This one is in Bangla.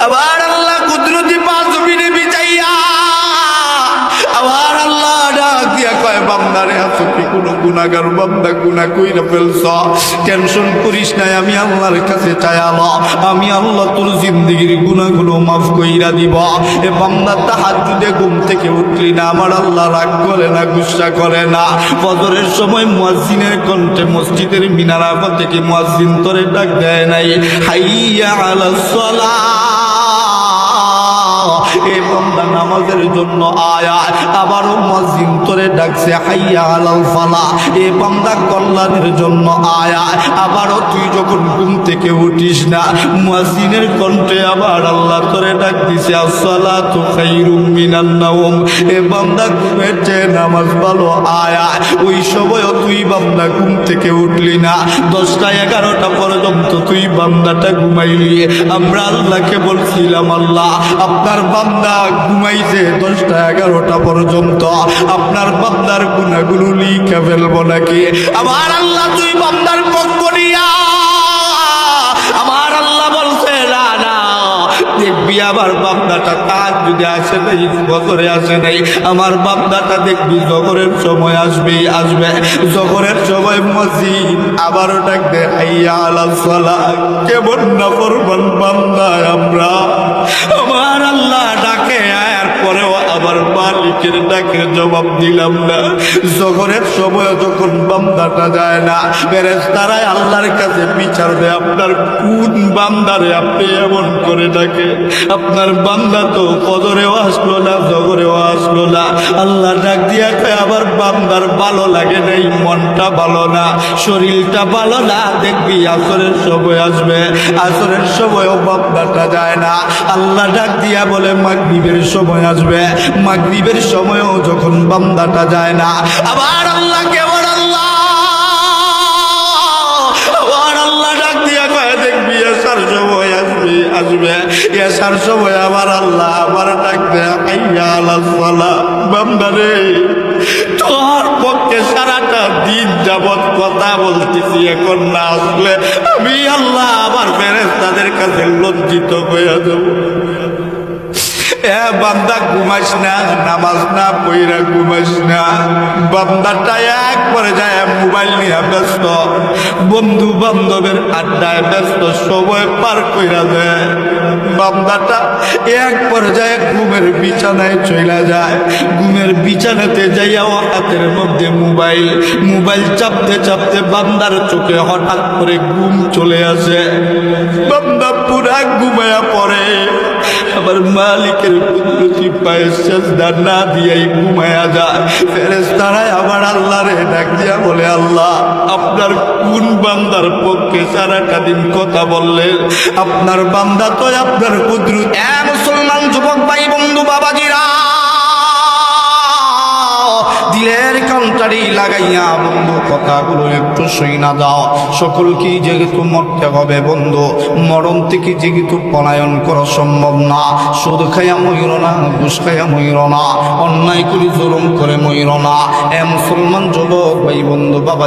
আবার আল্লাহ কুদরতি পাঁচ জমিনে বিচাইয়া আবার আল্লাহ ডাক দিয়া কয় বান্দারে আছো কি কোনো গুনাহগার বান্দা গুনাহ কইরা ফেলছ, টেনশন করিস না, আমি আল্লাহর কাছে চাইলাম, আমি আল্লাহ তোর জিন্দেগির গুনাহগুলো মাফ কইরা দিব। এ বান্দা তাহাজ্জুদে ঘুম থেকে উঠলি না, আমার আল্লাহ রাগ করে না, গুসা করে না। ফজরের সময় মুয়াজ্জিনের কণ্ঠে মসজিদের মিনারা থেকে মুয়াজ্জিন তোরে ডাক দেয় নাই, হাইয়া আলাস সালাহ, এই বান্দা নামাজের জন্য আয়া। আবারও মুয়াজ্জিন তোরে ডাকছে, হাইয়া আলাল ফালাহ, এই বান্দা কল্যাণের জন্য আয়া। আবারও তুই যখন ঘুম থেকে উঠিস না, মুয়াজ্জিনের কণ্ঠে আবার আল্লাহ তোরে ডাক দিছে, আসসালাতু খায়রুম মিনান নাওম, এই বান্দা ঘুমের চেয়ে নামাজ ভালো আয়া। ওই সময়ও তুই বান্দা ঘুম থেকে উঠলি না, 10টা 11টা পর্যন্ত তুই বান্দাটা ঘুমাইলি। আমরা আল্লাহকে বলছিলাম, আল্লাহ আপনার বান্দা ঘুমাইছে 10টা 11টা পর্যন্ত, আপনার বান্দার গুনাহগুলো লিখে ফেলবো নাকি? আমার আল্লাহ তুই বান্দার পক্ষ নিয়া আমার আল্লাহ বলছে, না না, দেখবি আমার বান্দাটা তার যদি আসে নাই, বছরে আসে নাই, আমার বান্দাটা দেখবি জোহরের সময় আসবেই আসবে। জোহরের সময় মুয়াজ্জিন আবারও ডাকবে, হাইয়া আলাস সালাহ। কেমন নাফরমান বান্দা আমরা! আমার আল্লাহ ডাকে, আর পরেও আবার মালিকের ডাকে জবাব দিলাম না। জোহরের সময় যখন বান্দাটা যায় না, ফেরেশতারা আল্লাহর কাছে বিচার দেয়, আপনার কোন বান্দারে আপনি এমন করে ডাকে? আপনার বান্দা তো ফজরেও আসলো না, জোহরেও আসলো না। আল্লাহ ডাক দিয়া কয়, আবার বান্দার ভালো লাগে নাই, মনটা ভালো না, শরীরটা ভালো না, দেখবি আসরের সময় আসবে, আসরের সময়ও বান্দাটা যায় না। আল্লাহ ডাক দিয়া বলে, মাগরিবের সময় আসবে, মাগরিবের সময়ও যখন বান্দাটা যায় না, আবার আল্লাহ কেবল আল্লাহ আবার আল্লাহ ডাক দিয়া কয়, দেখবি এসার সময় আসবে আসবে, এসার সময় আবার আল্লাহ আবার ডাক দেয়, হাইয়া আলাস সালাহ। বান্দারে, তোর পক্ষে সারাটা দিন যাবৎ কথা বলতেছি, এখন না আসলে আমি আল্লাহ আবার ফেরেশতাদের কাছে লজ্জিত হয়ে যাব। বান্দা ঘুমাস না, নামাজ না পইরা ঘুমাস না। বান্দাটা এক পর্যায়ে মোবাইল নিয়ে ব্যস্ত, বন্ধু বান্ধবের আড্ডায় ব্যস্ত, সময় পার কইরা দেয়। বান্দাটা এক পর্যায়ে ঘুমের বিছানায় চলে যায়। ঘুমের বিছানাতে যাইয়াও হাতের মধ্যে মোবাইল, মোবাইল চাপতে চাপতে বান্দার চোখে হঠাৎ করে ঘুম চলে আসে। বান্দা পুরা ঘুমায়া পড়ে, আবার মালিকের কুদরতি পায়ে সেজদা না দিয়াই ঘুমায়া যায়। ফেরেশতারা আবার আল্লাহরে ডাক দিয়া বলে, আল্লাহ আপনার কোন বান্দার পক্ষে সারাটা দিন কথা বললেন? আপনার বান্দা তো আপনার কুদরত। মুসলমান যুবক ভাই বন্ধু বাবাজিরা, দিলের কান্তারি লাগাইয়া বন্ধু কথাগুলো একটু শুইনা যাও। সকলকেই যেহেতু মরতে হবে বন্ধু, মরণ থেকে যেহেতু পলায়ন করা সম্ভব না, সুদ খাইয়া মইর না, ঘুষ খাইয়া মইর না, অন্যায় করে জুলুম করে মইর না। মুসলমান যুবক ভাই বন্ধু বাবা